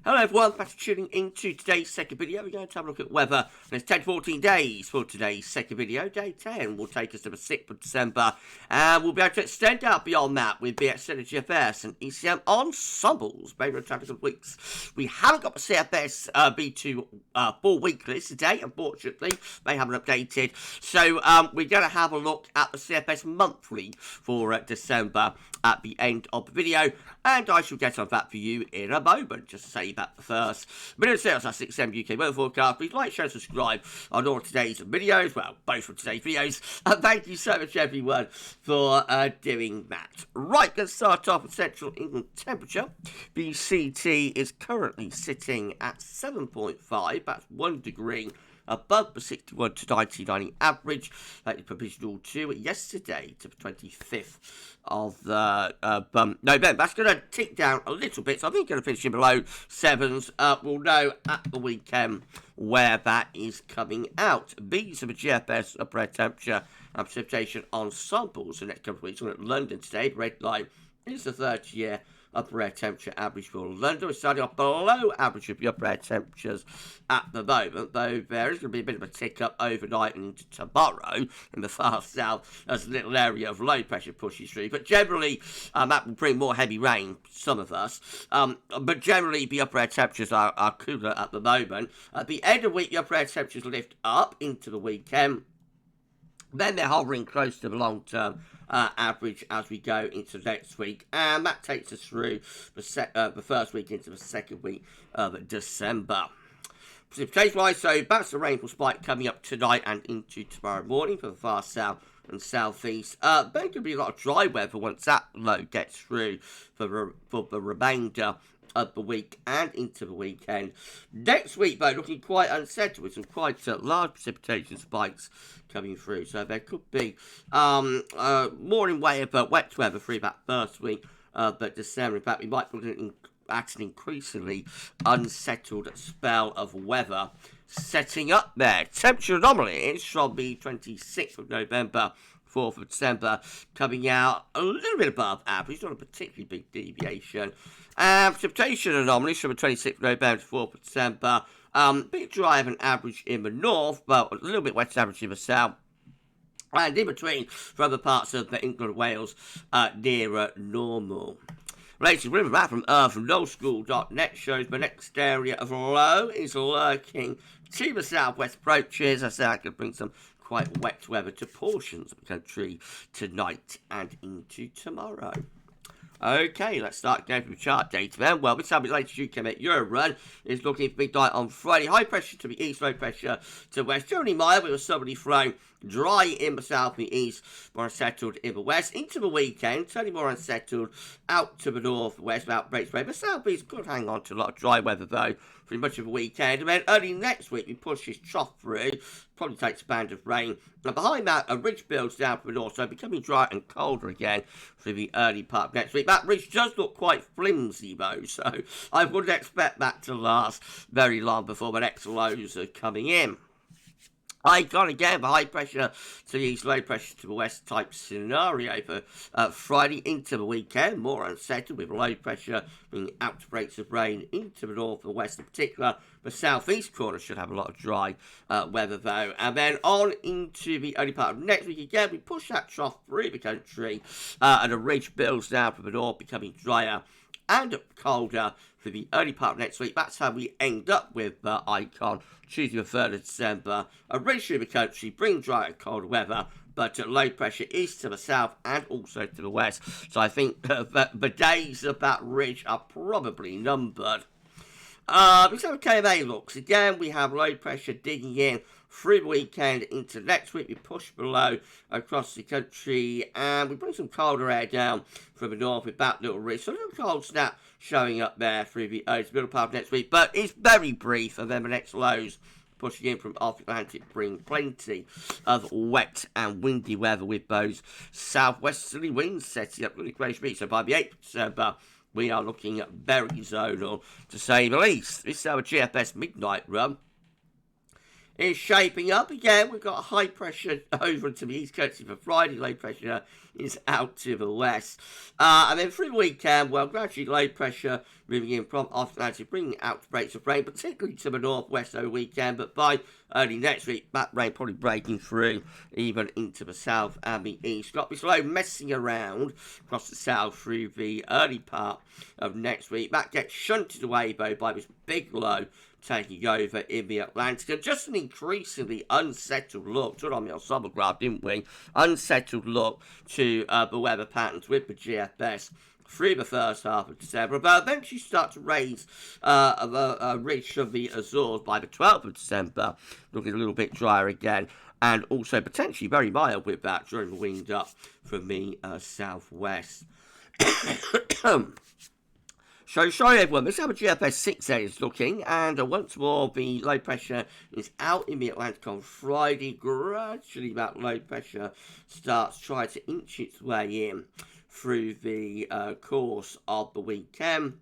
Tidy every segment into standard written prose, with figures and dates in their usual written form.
Hello everyone, thanks for tuning into today's second video. We're going to have a look at weather. There's 10 to 14 days for today's second video. Day 10 will take us to the 6th of December. And we'll be able to extend out beyond that with the extended GFS and ECM ensembles. Maybe tactical weeks. We haven't got the CFS V2 4 weeklies today, unfortunately. They haven't updated. So we're going to have a look at the CFS monthly for December at the end of the video. And I shall get on that for you in a moment. Just to say that first. But in sales, that's 6M UK weather forecast. Please like, share, subscribe on all of today's videos. Well, both of today's videos. And thank you so much, everyone, for doing that. Right, let's start off with Central England temperature. The CT is currently sitting at 7.5. That's 1 degree above the 61 to 1990 average. That is provisional to yesterday, to the 25th of November. That's going to tick down a little bit, so I think it's going to finish in below 7s. We'll know at the weekend where that is coming out. These are the GFS upper air temperature and precipitation ensembles the next couple of weeks. We're at London today. The red line is the 30-year upper air temperature average for London. We're starting off below average of the upper air temperatures at the moment, though there is going to be a bit of a tick up overnight and into tomorrow in the far south as a little area of low pressure pushes through. But generally, that will bring more heavy rain, some of us. But generally, the upper air temperatures are cooler at the moment. At the end of the week, the upper air temperatures lift up into the weekend. Then they're hovering close to the long-term average as we go into next week. And that takes us through the first week into the second week of December. Precipitation-wise, so that's the rainfall spike coming up tonight and into tomorrow morning for the far south and southeast. There's going to be a lot of dry weather once that low gets through for the remainder of the week and into the weekend. Next week, though, looking quite unsettled with some quite large precipitation spikes coming through. So there could be more in way of wet weather through that first week of December. In fact, we might be looking at an increasingly unsettled spell of weather setting up there. Temperature anomalies from the 26th of November, 4th of December, coming out a little bit above average, not a particularly big deviation. Precipitation anomalies from the 26th of November to 4th of December, bit drier than average in the north, but a little bit wetter average in the south. And in between, for other parts of England and Wales, nearer normal. Latest river map from knowlschool.net shows the next area of low is lurking to the southwest approaches. I say I could bring some quite wet weather to portions of the country tonight and into tomorrow. Okay, let's start going through the chart data then. Well, this time the latest UK Met Euro run is looking for midnight on Friday. High pressure to the east, low pressure to the west. Generally mild with a southerly flow. Dry in the south and the east, more unsettled in the west. Into the weekend, turning more unsettled out to the northwest without breaks away. The southeast could hang on to a lot of dry weather though for much of the weekend. And then early next week, we push this trough through. Probably takes a band of rain. And behind that, a ridge builds down from the north, so becoming dry and colder again for the early part of next week. That ridge does look quite flimsy though, so I wouldn't expect that to last very long before the next lows are coming in. Icon again for high pressure to the east, low pressure to the west type scenario for Friday into the weekend. More unsettled with low pressure bringing outbreaks of rain into the north and west in particular. The southeast corner should have a lot of dry weather though. And then on into the early part of next week again, we push that trough through the country and a ridge builds down from the north, becoming drier and colder for the early part of next week. That's how we end up with Icon Tuesday the 3rd of December. A ridge through the country, bring dry and cold weather, but low pressure east to the south and also to the west. So I think the days of that ridge are probably numbered. Let's have a KMA looks. Again, we have low pressure digging in through the weekend into next week. We push below across the country and we bring some colder air down from the north with that little ridge. So a little cold snap showing up there through the middle part of next week, but it's very brief. And then the next lows pushing in from off Atlantic bring plenty of wet and windy weather with those southwesterly winds setting up really great speed. So by the 8th of December, we are looking at very zonal, to say the least. This is our GFS midnight run. is shaping up again. We've got high pressure over to the east coast for Friday. Low pressure is out to the west. And then through the weekend, well, gradually low pressure moving in from Atlantic, bringing out breaks of rain, particularly to the northwest over the weekend. But by early next week, that rain probably breaking through even into the south and the east. Got this low messing around across the south through the early part of next week. That gets shunted away, though, by this big low taking over in the Atlantic. And just an increasingly unsettled look, took on the ensemble graph, didn't we? Unsettled look to the weather patterns with the GFS through the first half of December, but eventually start to raise a ridge of the Azores by the 12th of December, looking a little bit drier again, and also potentially very mild with that during the wind up from the southwest. So, sorry everyone, this is how the GFS 6A is looking, and once more the low pressure is out in the Atlantic on Friday. Gradually that low pressure starts trying to inch its way in through the course of the weekend.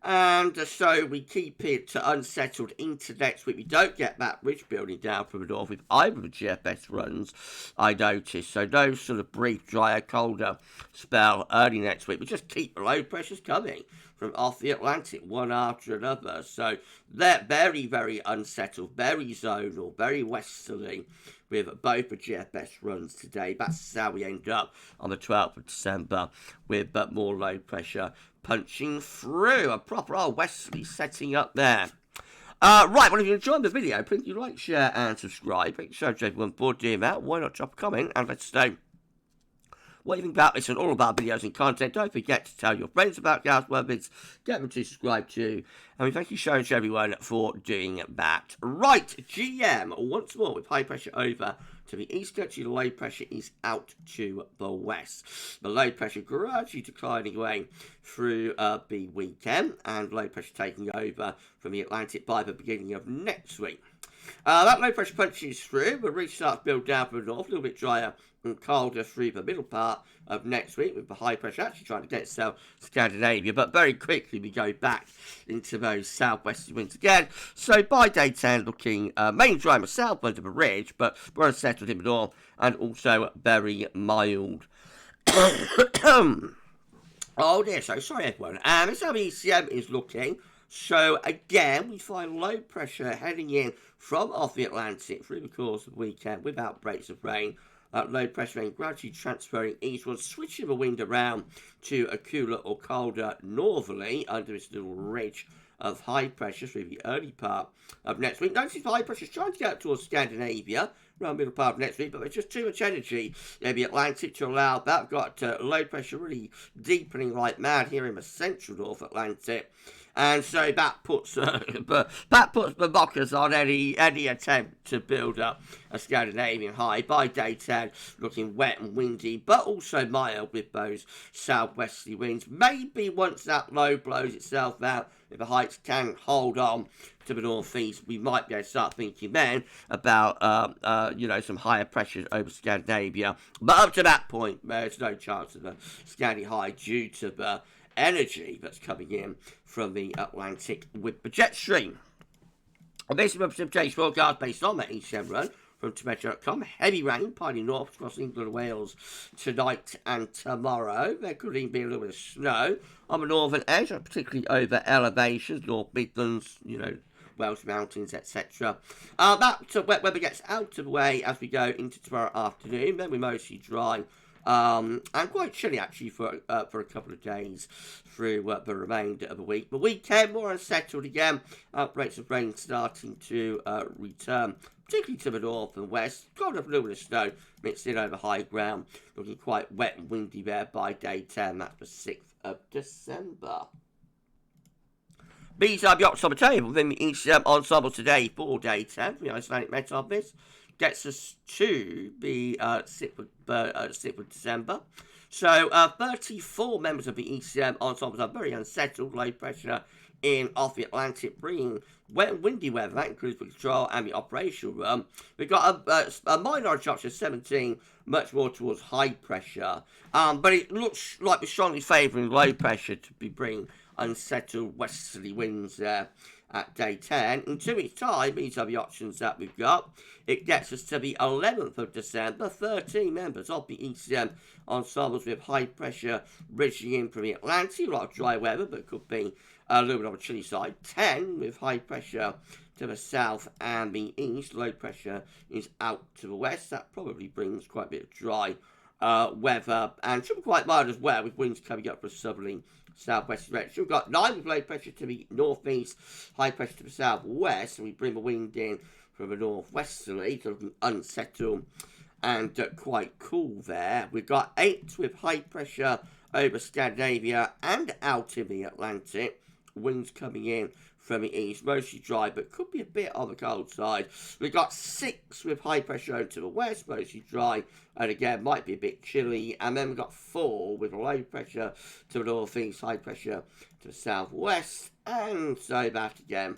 And so we keep it unsettled into next week. We don't get that ridge building down from the north with either of the GFS runs, I noticed. So no sort of brief, drier, colder spell early next week. We just keep the low pressures coming from off the Atlantic, one after another. So they're very, very unsettled, very zonal, very westerly with both the GFS runs today. That's how we end up on the 12th of December with more low pressure punching through. A proper old westerly setting up there. Right, well, if you enjoyed the video, please do like, share, and subscribe. Make sure to everyone for doing that. Why not drop a comment and let us know what you think about this and all of our videos and content. Don't forget to tell your friends about GavsWeatherVids, get them to subscribe too. And we thank you so much, everyone, for doing that. Right, GM, once more with high pressure over to the east country. The low pressure is out to the west. The low pressure gradually declining away through the weekend, and low pressure taking over from the Atlantic by the beginning of next week. That low pressure punches through, the ridge starts to build down from the north, a little bit drier and colder through the middle part of next week, with the high pressure actually trying to get itself to Scandinavia, but very quickly we go back into those southwesterly winds again. So by day 10, looking mainly dry in the south under the ridge, but we're unsettled in the north, and also very mild. Oh dear, so sorry everyone. This is how the ECM is looking. So again, we find low pressure heading in from off the Atlantic through the course of the weekend with outbreaks of rain. Low pressure rain gradually transferring eastward, switching the wind around to a cooler or colder northerly under this little ridge of high pressure through the early part of next week. Notice the high pressure is trying to get up towards Scandinavia around the middle part of next week, but there's just too much energy in the Atlantic to allow that. We've got low pressure really deepening like mad here in the central North Atlantic. And so that puts the mockers on any attempt to build up a Scandinavian high. By day 10, looking wet and windy, but also mild with those southwesterly winds. Maybe once that low blows itself out, if the heights can hold on to the northeast, we might be able to start thinking then about, some higher pressures over Scandinavia. But up to that point, there's no chance of a Scandi high due to the energy that's coming in from the Atlantic with the jet stream. This is the precipitation forecast based on that ECM run from Tometro.com. Heavy rain piling north across England and Wales tonight and tomorrow. There could even be a little bit of snow on the northern edge, particularly over elevations, North Midlands, Welsh Mountains, etc. That wet weather gets out of the way as we go into tomorrow afternoon. Then we're mostly dry. And quite chilly actually for a couple of days through the remainder of the week. The weekend more unsettled again. Outbreaks of rain starting to return, particularly to the north and west. Got a little bit of snow mixed in over high ground. Looking quite wet and windy there by day 10. That's the 6th of December. These are the options on the table within the ECM Ensemble today for day 10. The Icelandic Met Office gets us to the 6th of December. So 34 members of the ECM ensembles are very unsettled. Low pressure in off the Atlantic, bringing wet and windy weather. That includes the control and the operational room. We've got a minor structure 17, much more towards high pressure. But it looks like we're strongly favouring low pressure to be bringing unsettled westerly winds there at day 10. In 2 weeks' time, these are the options that we've got. It gets us to the 11th of December. 13 members of the ECM ensembles with high pressure ridging in from the Atlantic. A lot of dry weather, but could be a little bit on the chilly side. 10 with high pressure to the south and the east. Low pressure is out to the west. That probably brings quite a bit of dry weather, and should be quite mild as well, with winds coming up from a southerly southwest direction. We've got 9 with low pressure to the northeast, high pressure to the southwest, and we bring the wind in from the northwesterly, so looking unsettled and quite cool there. We've got 8 with high pressure over Scandinavia and out in the Atlantic. Winds coming in from the east, mostly dry, but could be a bit on the cold side. We've got 6 with high pressure over to the west, mostly dry, and again, might be a bit chilly. And then we've got 4 with low pressure to the northeast, high pressure to the southwest, and so that again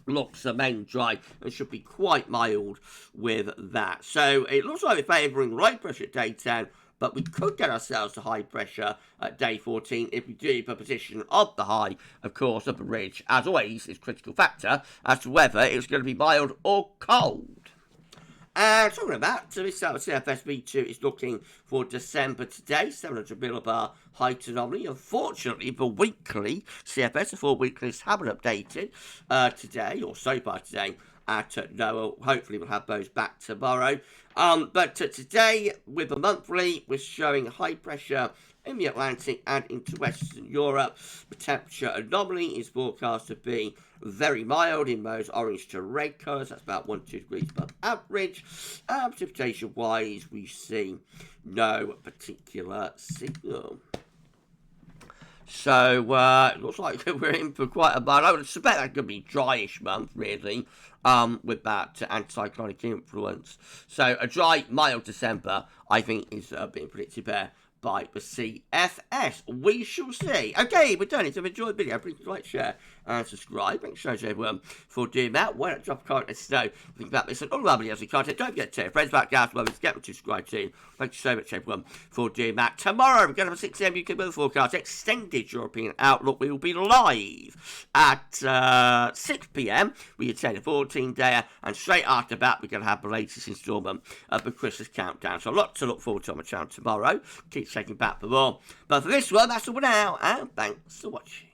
looks main dry and should be quite mild with that. So it looks like we're favouring low pressure at day 10, but we could get ourselves to high pressure at day 14 if we do the position of the high, of course, of the ridge. As always, is a critical factor as to whether it's going to be mild or cold. And talking about, so this CFS V2 is looking for December today, 700 millibar height anomaly. Unfortunately, the weekly CFS, the 4 weeklies, haven't updated today, or so far today, at NOAA. Hopefully we'll have those back tomorrow. But today, with the monthly, we're showing high pressure in the Atlantic and into Western Europe. The temperature anomaly is forecast to be very mild in those orange to red colours. That's about 1-2 degrees above average. Precipitation-wise, we see no particular signal. So, it looks like we're in for quite a bad. I would suspect that could be dryish month, really, with that anticyclonic influence. So, a dry, mild December, I think, is being predicted there by the CFS. We shall see. Okay, we're done. If you've enjoyed the video, please like, share, and subscribe. Thanks so much, everyone, for doing that. Why not drop a comment and let us know think about this and all our videos and content. Don't forget to tell your friends about GavsWeatherVids. Get them to subscribe to. Thank you so much, everyone, for doing that. Tomorrow, we're going to have a 6 AM UK weather forecast, extended European outlook. We will be live at 6 PM. We attend a 14-dayer, and straight after that, we're going to have the latest instalment of the Christmas countdown. So a lot to look forward to on my channel tomorrow. Keep checking back for more. But for this one, that's all for now, and thanks for watching.